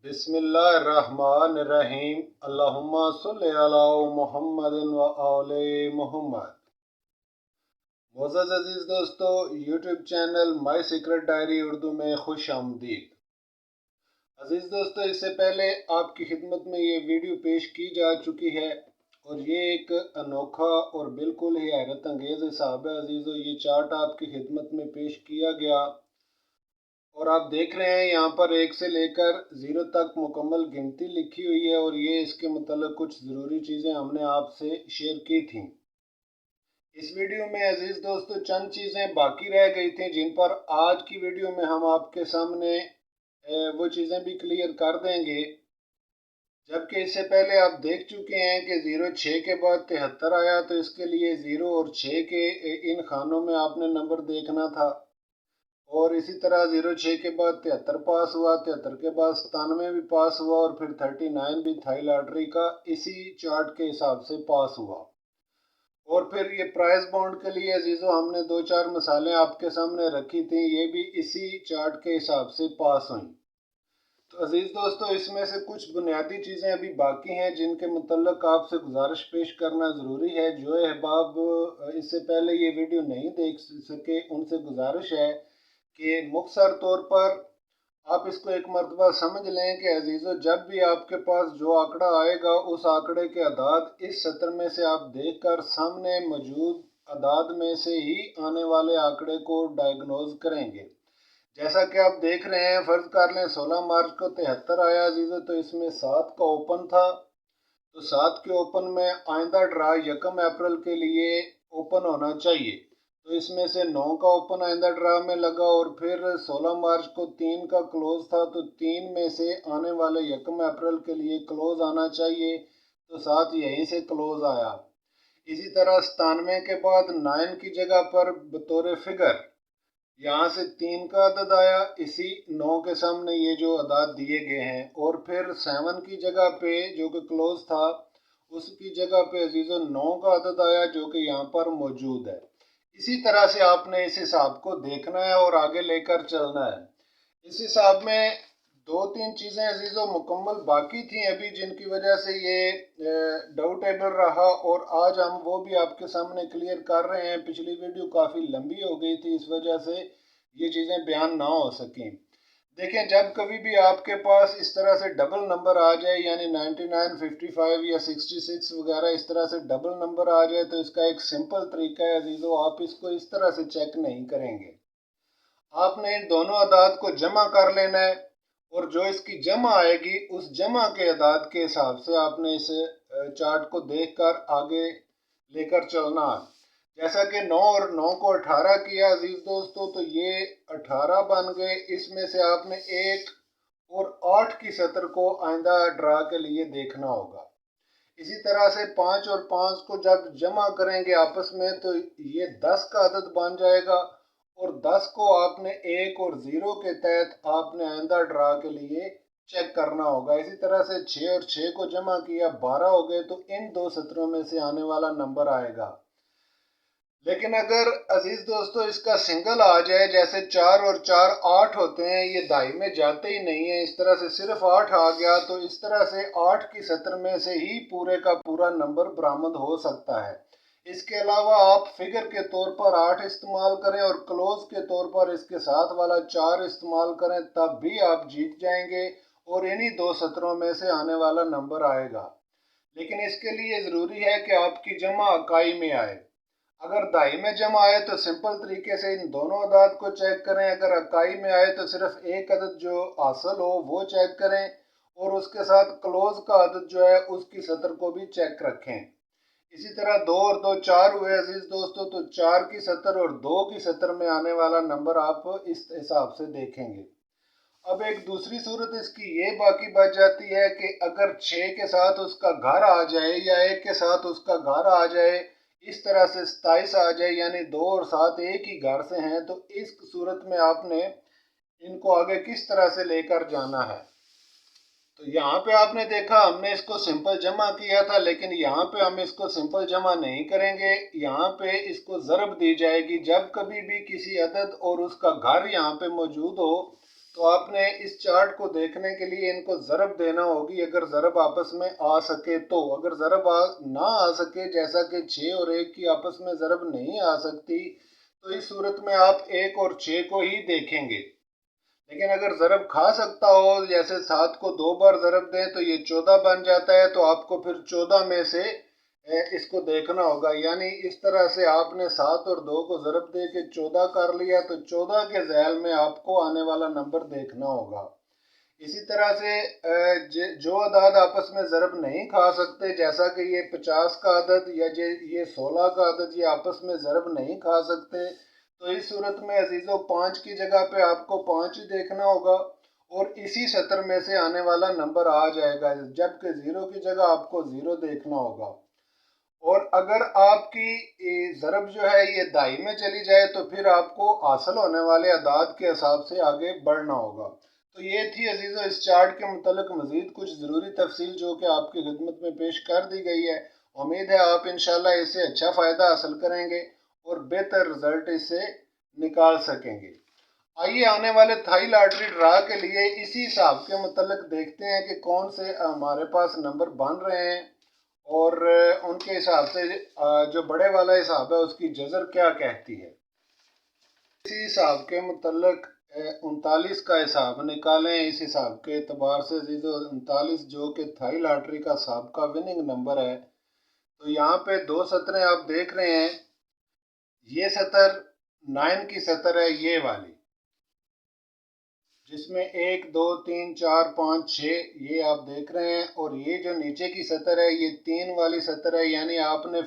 बिस्मिल्लाहिर्रहमानिर्रहीम। अल्लाहुम्मा सल्लि अला मुहम्मदिन व आले मुहम्मद। मोअज़्ज़ज़ अज़ीज़ दोस्तों, YouTube channel my secret diary Urdu में खुश आमदीद। अज़ीज़ दोस्तों, इससे पहले आपकी खिदमत में ये वीडियो पेश की जा चुकी है और ये एक अनोखा और बिल्कुल ही हैरत अंगेज़ हिसाब है। अज़ीज़ों, ये चार्ट आपकी खिदमत में पेश किया गया और आप देख रहे हैं यहाँ पर 1 से लेकर 0 तक मुकम्मल गिनती लिखी हुई है और ये इसके मतलब कुछ ज़रूरी चीज़ें हमने आपसे शेयर की थी। इस वीडियो में अजीज़ दोस्तों चंद चीज़ें बाकी रह गई थी जिन पर आज की वीडियो में हम आपके सामने वो चीज़ें भी क्लियर कर देंगे। जबकि इससे पहले आप देख चुके हैं कि 06 के बाद 73 आया, तो इसके लिए 0 और 6 के इन खानों में आपने नंबर देखना था। और इसी तरह 06 के बाद 73 पास हुआ, 73 के बाद 97 भी पास हुआ और फिर 39 भी थाई लॉटरी का इसी चार्ट के हिसाब से पास हुआ। और फिर ये प्राइस बॉन्ड के लिए अजीज़ों हमने 2-4 मिसालें आपके सामने रखी थी, ये भी इसी चार्ट के हिसाब से पास हुई। तो अजीज़ दोस्तों, इसमें से कुछ बुनियादी चीज़ें अभी बाकी हैं जिनके मुतल्लक आपसे गुजारिश पेश करना ज़रूरी है। जो अहबाब इससे पहले ये वीडियो नहीं देख सके उनसे गुजारिश है कि मुख्तसर तौर पर आप इसको एक मरतबा समझ लें कि अजीज़ों, जब भी आपके पास जो आंकड़ा आएगा उस आंकड़े के अदाद इस सत्र में से आप देखकर सामने मौजूद अदाद में से ही आने वाले आंकड़े को डायग्नोज करेंगे। जैसा कि आप देख रहे हैं, फ़र्ज़ कर लें 16 मार्च को 73 आया अजीज़ों, तो इसमें 7 का ओपन था। तो 7 के ओपन में आइंदा ड्रा 1 अप्रैल के लिए ओपन होना चाहिए। तो इसमें से 9 का ओपन आइंदा ड्रा में लगा और फिर 16 मार्च को 3 का क्लोज था, तो 3 में से आने वाले 1 अप्रैल के लिए क्लोज आना चाहिए। तो 7 यहीं से क्लोज आया। इसी तरह 97 के बाद 9 की जगह पर बतौर फिगर यहाँ से 3 का अदद आया, इसी 9 के सामने ये जो अदाद दिए गए हैं। और फिर 7 की जगह पे जो कि क्लोज था उसकी जगह पे अजीज़ों 9 का अदद आया जो कि यहाँ पर मौजूद है। इसी तरह से आपने इस हिसाब को देखना है और आगे लेकर चलना है। इस हिसाब में 2-3 चीज़ें अजीज़ों मुकम्मल बाकी थी अभी, जिनकी वजह से ये डाउटेबल रहा और आज हम वो भी आपके सामने क्लियर कर रहे हैं। पिछली वीडियो काफ़ी लंबी हो गई थी, इस वजह से ये चीज़ें बयान ना हो सकें। देखें, जब कभी भी आपके पास इस तरह से डबल नंबर आ जाए, यानी 99, 55 या 66 वगैरह इस तरह से डबल नंबर आ जाए, तो इसका एक सिंपल तरीका है अजीज़ों, आप इसको इस तरह से चेक नहीं करेंगे। आपने इन दोनों अदाद को जमा कर लेना है और जो इसकी जमा आएगी उस जमा के अदाद के हिसाब से आपने इस चार्ट को देखकर आगे लेकर चलना है। जैसा कि 9 और 9 को 18 किया अजीज दोस्तों, तो ये 18 बन गए। इसमें से आपने 1 और 8 की सतर को आइंदा ड्रा के लिए देखना होगा। इसी तरह से 5 और 5 को जब जमा करेंगे आपस में तो ये 10 का अदद बन जाएगा और 10 को आपने 1 और 0 के तहत आपने आइंदा ड्रा के लिए चेक करना होगा। इसी तरह से 6 और 6 को जमा किया 12 हो गए, तो इन दो सत्रों में से आने वाला नंबर आएगा। लेकिन अगर अजीज दोस्तों इसका सिंगल आ जाए, जैसे 4 और 4 8 होते हैं, ये दाई में जाते ही नहीं है, इस तरह से सिर्फ 8 आ गया, तो इस तरह से 8 की सतर में से ही पूरे का पूरा नंबर बरामद हो सकता है। इसके अलावा आप फिगर के तौर पर 8 इस्तेमाल करें और क्लोज के तौर पर इसके साथ वाला 4 इस्तेमाल करें, तब भी आप जीत जाएंगे और इन्हीं दो सतरों में से आने वाला नंबर आएगा। लेकिन इसके लिए ज़रूरी है कि आपकी जमा इकाई में आए। अगर दाई में जमा आए तो सिंपल तरीके से इन दोनों अदाद को चेक करें। अगर इकाई में आए तो सिर्फ एक अदद जो हासिल हो वो चेक करें और उसके साथ क्लोज का अदद जो है उसकी सतर को भी चेक रखें। इसी तरह 2 और 2 4 हुए अजीज दोस्तों, तो 4 की सतर और 2 की सतर में आने वाला नंबर आप इस हिसाब से देखेंगे। अब एक दूसरी सूरत इसकी ये बाकी बच जाती है कि अगर 6 के साथ उसका घर आ जाए या 1 के साथ उसका घर आ जाए, इस तरह से 27 आ जाए, यानी 2 और 7 एक ही घर से हैं, तो इस सूरत में आपने इनको आगे किस तरह से लेकर जाना है। तो यहाँ पे आपने देखा हमने इसको सिंपल जमा किया था, लेकिन यहाँ पे हम इसको सिंपल जमा नहीं करेंगे। यहाँ पे इसको ज़रब दी जाएगी। जब कभी भी किसी अदद और उसका घर यहाँ पे मौजूद हो तो आपने इस चार्ट को देखने के लिए इनको ज़रब देना होगी, अगर ज़रब आपस में आ सके तो। अगर ज़रब ना आ सके, जैसा कि 6 और 1 की आपस में ज़रब नहीं आ सकती, तो इस सूरत में आप 1 और 6 को ही देखेंगे। लेकिन अगर ज़रब खा सकता हो, जैसे 7 को 2 बार ज़रब दें तो ये 14 बन जाता है, तो आपको फिर 14 में से इसको देखना होगा। यानी इस तरह से आपने 7 और 2 को ज़रब दे के 14 कर लिया, तो 14 के ज़ैल में आपको आने वाला नंबर देखना होगा। इसी तरह से जो अदाद आपस में ज़रब नहीं खा सकते, जैसा कि ये 50 का अदद या ये 16 का अदद, ये आपस में ज़रब नहीं खा सकते, तो इस सूरत में अजीज़ों 5 की जगह पे आपको 5 ही देखना होगा और इसी सतर में से आने वाला नंबर आ जाएगा, जबकि 0 की जगह आपको 0 देखना होगा। और अगर आपकी ज़रब जो है ये दाई में चली जाए, तो फिर आपको हासिल होने वाले अदाद के हिसाब से आगे बढ़ना होगा। तो ये थी अजीज़ों इस चार्ट के मुतल्लिक मज़ीद कुछ ज़रूरी तफसील जो कि आपकी खिदमत में पेश कर दी गई है। उम्मीद है आप इंशाल्लाह इससे अच्छा फ़ायदा हासिल करेंगे और बेहतर रिज़ल्ट इससे निकाल सकेंगे। आइए आने वाले थाई लॉटरी ड्रा के लिए इसी हिसाब के मुतल्लिक देखते हैं कि कौन से हमारे पास नंबर बन रहे हैं और उनके हिसाब से जो बड़े वाला हिसाब है उसकी जज़र क्या कहती है। इसी हिसाब के मुतल्लिक 39 का हिसाब निकालें। इस हिसाब के एतबार से 39 जो कि थाई लॉटरी का साबका विनिंग नंबर है, तो यहाँ पे 2 सतरें आप देख रहे हैं। ये सतर 9 की सतर है, ये वाली, जिसमें 1 2 3 4 5 6 ये आप देख रहे हैं। और ये जो नीचे की सतर है ये 3 वाली सतर है, यानी आपने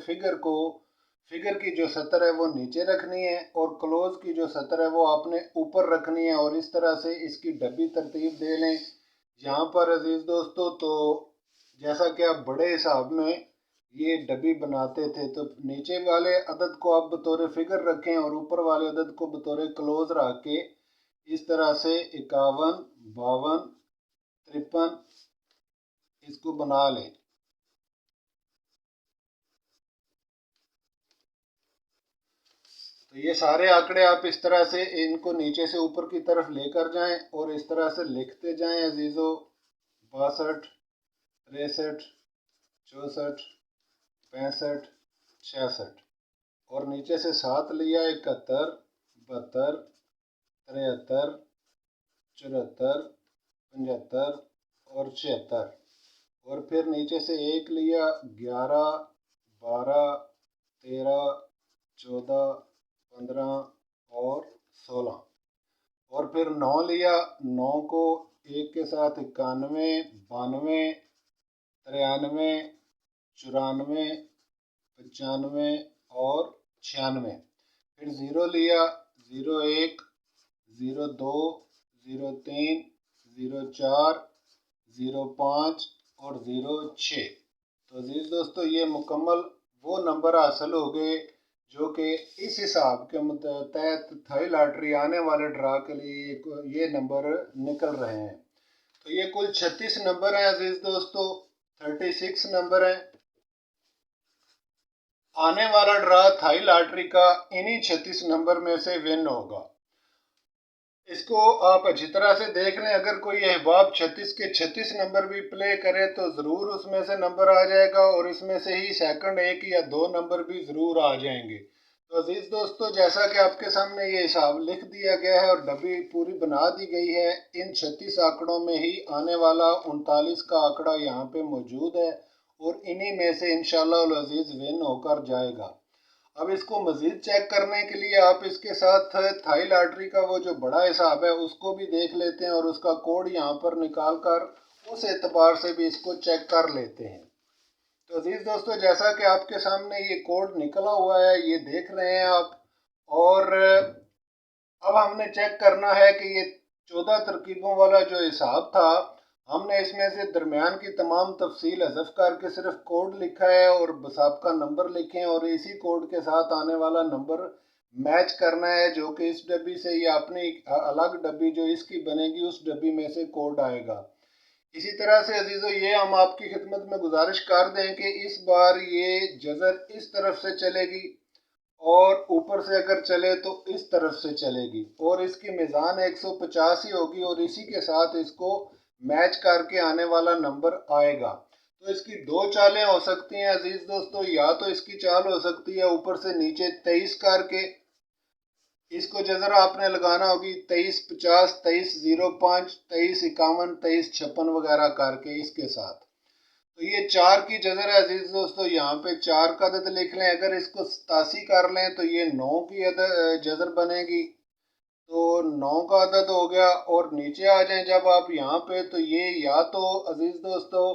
फिगर की जो सतर है वो नीचे रखनी है और क्लोज की जो सतर है वो आपने ऊपर रखनी है। और इस तरह से इसकी डब्बी तरतीब दे लें यहाँ पर अजीज़ दोस्तों। तो जैसा कि आप बड़े हिसाब में ये डब्बी बनाते थे, तो नीचे वाले अदद को आप बतौर फिगर रखें और ऊपर वाले अदद को बतौर क्लोज रख के इस तरह से 51 52 53 इसको बना लें। तो ये सारे आंकड़े आप इस तरह से इनको नीचे से ऊपर की तरफ लेकर जाएं और इस तरह से लिखते जाएं अजीज़ों। 62 63 64 65 66 और नीचे से 7 लिया। 71 72 73 74 75 और 76 और फिर नीचे से 1 लिया। 11 12 13 14 15 और 16 और फिर 9 लिया। 9 को 1 के साथ 91 92 93 94 95 और 96। फिर 0 लिया। 01 02 03 04 05 और 06। तो अजीज़ दोस्तों ये मुकम्मल वो नंबर हासिल हो गए जो कि इस हिसाब के तहत थाई लॉटरी आने वाले ड्रा के लिए ये नंबर निकल रहे हैं। तो ये कुल 36 नंबर हैं अजीज़ दोस्तों, 36 नंबर हैं। आने वाला ड्रा थाई लॉटरी का इन्हीं 36 नंबर में से विन होगा। इसको आप अच्छी तरह से देख लें। अगर कोई अहबाब 36 के 36 नंबर भी प्ले करे तो ज़रूर उसमें से नंबर आ जाएगा और इसमें से ही सेकंड 1 या 2 नंबर भी ज़रूर आ जाएंगे। तो अजीज़ दोस्तों जैसा कि आपके सामने ये हिसाब लिख दिया गया है और डब्बी पूरी बना दी गई है, इन 36 आंकड़ों में ही आने वाला 39 का आंकड़ा यहाँ पे मौजूद है और इन्हीं में से इंशाअल्लाह अजीज़ विन होकर जाएगा। अब इसको मज़ीद चेक करने के लिए आप इसके साथ थाई लॉटरी का वो जो बड़ा हिसाब है उसको भी देख लेते हैं और उसका कोड यहाँ पर निकाल कर उस एतबार से भी इसको चेक कर लेते हैं। तो अजीज़ दोस्तों जैसा कि आपके सामने ये कोड निकला हुआ है, ये देख रहे हैं आप। और अब हमने चेक करना है कि ये 14 तरकीबों वाला जो हिसाब था, हमने इसमें से दरमियान की तमाम तफसील हज़फ करके सिर्फ कोड लिखा है और साबका नंबर लिखे और इसी कोड के साथ आने वाला नंबर मैच करना है, जो कि इस डब्बी से या अपनी अलग डब्बी जो इसकी बनेगी उस डब्बी में से कोड आएगा। इसी तरह से अजीज़ों ये हम आपकी खिदमत में गुजारिश कर दें कि इस बार ये जज़र इस तरफ से चलेगी और ऊपर से अगर चले तो इस तरफ से चलेगी और इसकी मिज़ान 150 ही होगी और इसी के साथ इसको मैच करके आने वाला नंबर आएगा। तो इसकी दो चालें हो सकती हैं अजीज दोस्तों, या तो इसकी चाल हो सकती है ऊपर से नीचे 23 करके, इसको जजर आपने लगाना होगी 2350, 2305, 2351, 2356 वगैरह करके इसके साथ। तो ये 4 की जजर है अजीज दोस्तों, यहाँ पे 4 का अदद लिख लें। अगर इसको 87 कर लें तो ये 9 की जजर बनेगी, तो 9 का अदद हो गया। और नीचे आ जाएं जब आप यहाँ पे, तो ये या तो अजीज दोस्तों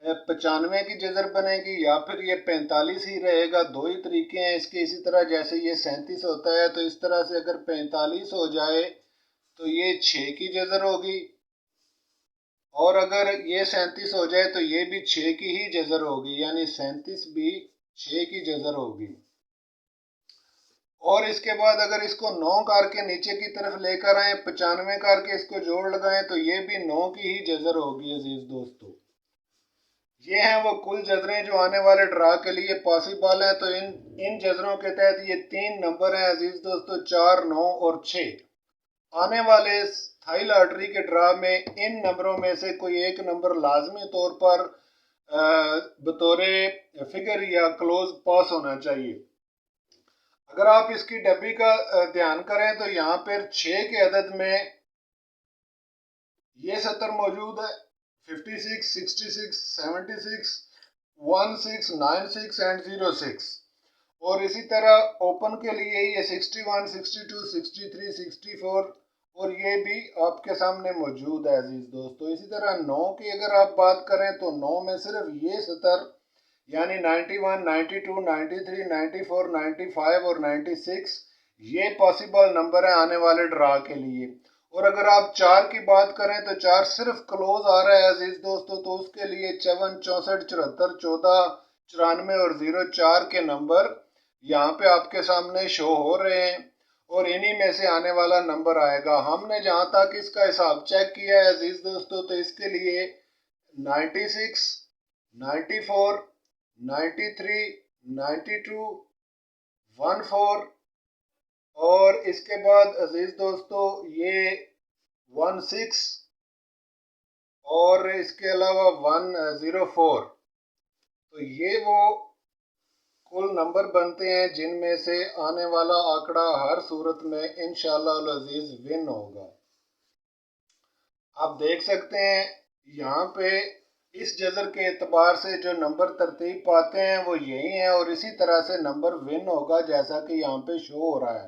95 की जजर बनेगी या फिर ये 45 ही रहेगा। दो ही तरीके हैं इसके। इसी तरह जैसे ये 37 होता है, तो इस तरह से अगर 45 हो जाए तो ये 6 की जजर होगी, और अगर ये 37 हो जाए तो ये भी 6 की ही जजर होगी, यानी 37 भी 6 की जजर होगी। और इसके बाद अगर इसको 9 करके नीचे की तरफ लेकर आए, 95 करके इसको जोड़ लगाएं, तो ये भी 9 की ही जजर होगी अजीज दोस्तों। ये हैं वो कुल जजरें जो आने वाले ड्रा के लिए पॉसिबल हैं। तो इन जजरों के तहत ये 3 नंबर हैं अजीज दोस्तों, 4, 9 और 6। आने वाले थाई लॉटरी के ड्रा में इन नंबरों में से कोई एक नंबर लाजमी तौर पर बतौर फिगर या क्लोज पास होना चाहिए। अगर आप इसकी डब्बी का ध्यान करें तो यहाँ पर 6 के अदद में ये 70 मौजूद है, 56, 66, 76, 16, 96 एंड 06। और इसी तरह ओपन के लिए ये 61, 62, 63, 64 और ये भी आपके सामने मौजूद है अजीज दोस्तों। इसी तरह 9 की अगर आप बात करें तो 9 में सिर्फ ये 70 यानी 91, 92, 93, 94, 95 और 96 ये पॉसिबल नंबर है आने वाले ड्रा के लिए। और अगर आप 4 की बात करें तो 4 सिर्फ क्लोज आ रहा है अजीज दोस्तों, तो उसके लिए 54, 64, 74, 14, 94 और 04 के नंबर यहाँ पे आपके सामने शो हो रहे हैं और इन्हीं में से आने वाला नंबर आएगा। हमने जहाँ तक इसका हिसाब चेक किया है अजीज दोस्तों, तो इसके लिए 96, 94, 93, 92, 14 और इसके बाद अजीज दोस्तों ये 16 और इसके अलावा 104। तो ये वो कुल नंबर बनते हैं जिनमें से आने वाला आंकड़ा हर सूरत में इंशाअल्लाह अजीज विन होगा। आप देख सकते हैं यहाँ पे इस जजर के एतबार से जो नंबर तरतीब पाते हैं वो यही हैं और इसी तरह से नंबर विन होगा जैसा कि यहाँ पे शो हो रहा है।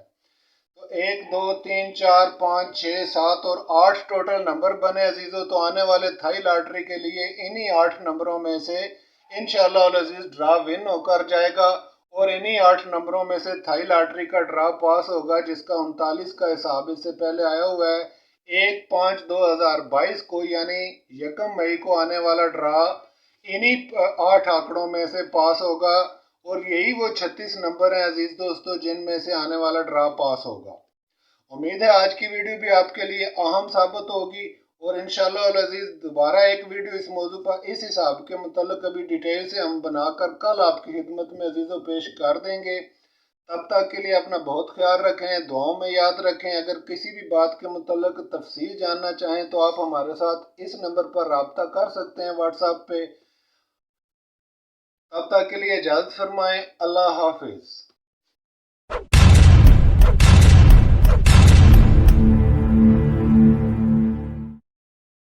तो 1, 2, 3, 4, 5, 6, 7 और 8 टोटल नंबर बने अजीजों। तो आने वाले थाई लॉटरी के लिए इन्हीं 8 नंबरों में से इंशाअल्लाह अजीज ड्रा विन होकर जाएगा और इन्हीं 8 नंबरों में से थाई लॉटरी का ड्रा पास होगा, जिसका 39 का हिसाब इससे पहले आया हुआ है। 1/5/2022 को यानी 1 मई को आने वाला ड्रा इन्हीं 8 आंकड़ों में से पास होगा और यही वो 36 नंबर हैं अजीज दोस्तों जिनमें से आने वाला ड्रा पास होगा। उम्मीद है आज की वीडियो भी आपके लिए अहम साबित होगी और इंशाअल्लाह अजीज दोबारा एक वीडियो इस मौजू पर इस हिसाब के मुतल्लिक अभी डिटेल से हम बनाकर कल आपकी खिदमत में अजीज़ों पेश कर देंगे। तब तक के लिए अपना बहुत ख्याल रखें, दुआओं में याद रखें। अगर किसी भी बात के मुतल्लिक तफसील जानना चाहें तो आप हमारे साथ इस नंबर पर रब्ता कर सकते हैं व्हाट्सएप पे। तब तक के लिए इजाज़त फरमाएं। अल्लाह हाफिज़।